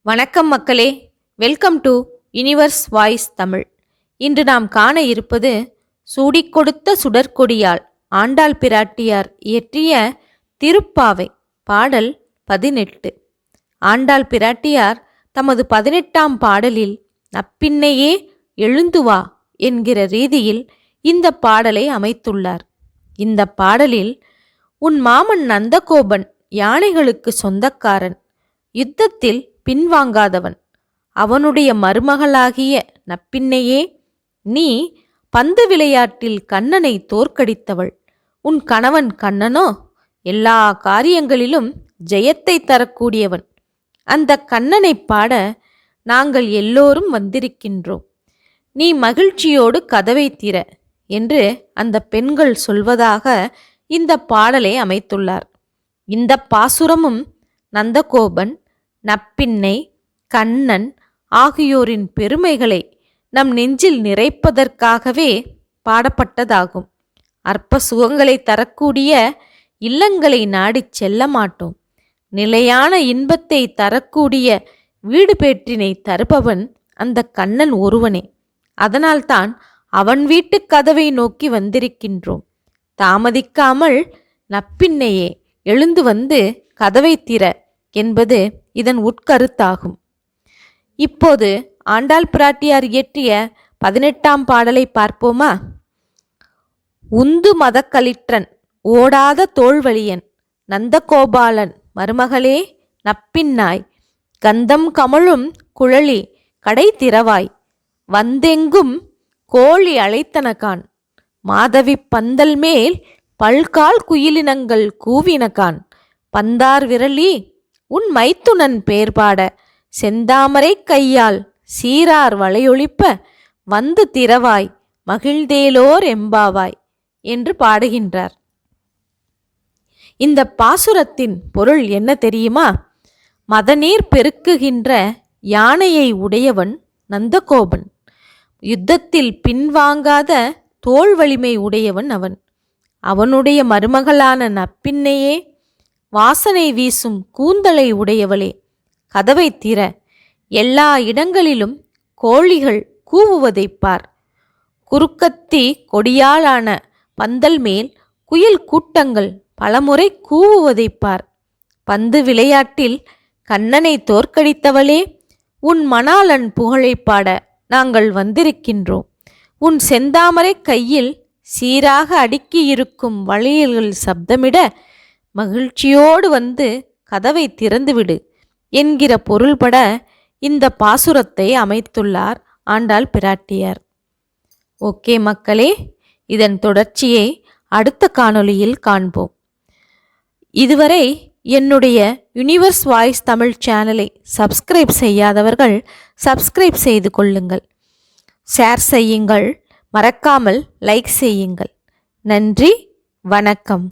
வணக்கம் மக்களே, welcome to universe voice Tamil. இன்று நாம் காண இருப்பது சூடிக் கொடுத்த சுடற்கொடியால் ஆண்டாள் பிராட்டியார் இயற்றிய திருப்பாவை பாடல் 18. ஆண்டாள் பிராட்டியார் தமது 18ஆம் பாடலில் நப்பின்னையே எழுந்து வா என்கிற ரீதியில் இந்த பாடலை அமைத்துள்ளார். இந்த பாடலில் உன் மாமன் நந்தகோபன் யானைகளுக்கு சொந்தக்காரன், யுத்தத்தில் பின்வாங்காதவன். அவனுடைய மருமகளாகிய நப்பின்னையே, நீ பந்து விளையாட்டில் கண்ணனை தோற்கடித்தவள். உன் கணவன் கண்ணனோ எல்லா காரியங்களிலும் ஜெயத்தை தரக்கூடியவன். அந்த கண்ணனை பாட நாங்கள் எல்லோரும் வந்திருக்கின்றோம். நீ மகிழ்ச்சியோடு கதவை திற என்று அந்த பெண்கள் சொல்வதாக இந்த பாடலை அமைத்துள்ளார். இந்த பாசுரமும் நந்தகோபன், நப்பின்னை, கண்ணன் ஆகியோரின் பெருமைகளை நம் நெஞ்சில் நிறைப்பதற்காகவே பாடப்பட்டதாகும். அற்ப சுகங்களை தரக்கூடிய இல்லங்களை நாடிச் செல்ல மாட்டோம். நிலையான இன்பத்தை தரக்கூடிய வீடு பேற்றினை தருபவன் அந்த கண்ணன் ஒருவனே. அதனால்தான் அவன் வீட்டு கதவை நோக்கி வந்திருக்கின்றோம். தாமதிக்காமல் நப்பின்னையே எழுந்து வந்து கதவை திற என்பது இதன் உட்கருத்தாகும். இப்போது ஆண்டாள் பிராட்டியார் இயற்றிய 18ஆம் பாடலை பார்ப்போமா? உந்து மதக்களிற்றன் ஓடாத தோள்வழியன் நந்தகோபாலன் மருமகளே நப்பின்னாய், கந்தம் கமழும் குழலி கடை திறவாய், வந்தெங்கும் கோழி அழைத்தனகான், மாதவி பந்தல் மேல் பல்கால் குயிலினங்கள் கூவினகான், பந்தார் விரலி உன் மைத்துனன் பேர்பாட, செந்தாமரை கையால் சீரார் வளையொழிப்ப, வந்து திறவாய் மகிழ்ந்தேலோர் எம்பாவாய் என்று பாடுகின்றார். இந்த பாசுரத்தின் பொருள் என்ன தெரியுமா? மதநீர் பெருக்குகின்ற யானையை உடையவன் நந்தகோபன். யுத்தத்தில் பின்வாங்காத தோள் வலிமை உடையவன் அவன். அவனுடைய மருமகளான நப்பின்னையே, வாசனை வீசும் கூந்தலை உடையவளே, கதவை திற. எல்லா இடங்களிலும் கோழிகள் கூவுவதைப் பார். குறுக்கத்தி கொடியாலான பந்தல் மேல் குயில் கூட்டங்கள் பலமுறை கூவுவதைப் பார். பந்து விளையாட்டில் கண்ணனை தோற்கடித்தவளே, உன் மணாளன் புகழை பாட நாங்கள் வந்திருக்கின்றோம். உன் செந்தாமரை கையில் சீராக அடுக்கியிருக்கும் வளையல்கள் சப்தமிட, மகிழ்ச்சியோடு வந்து கதவை திறந்துவிடு என்கிற பொருள்பட இந்த பாசுரத்தை அமைத்துள்ளார் ஆண்டாள் பிராட்டியார். ஓகே மக்களே, இதன் தொடர்ச்சியை அடுத்த காணொளியில் காண்போம். இதுவரை என்னுடைய யுனிவர்ஸ் வாய்ஸ் தமிழ் சேனலை சப்ஸ்கிரைப் செய்யாதவர்கள் சப்ஸ்கிரைப் செய்து கொள்ளுங்கள், ஷேர் செய்யுங்கள், மறக்காமல் லைக் செய்யுங்கள். நன்றி, வணக்கம்.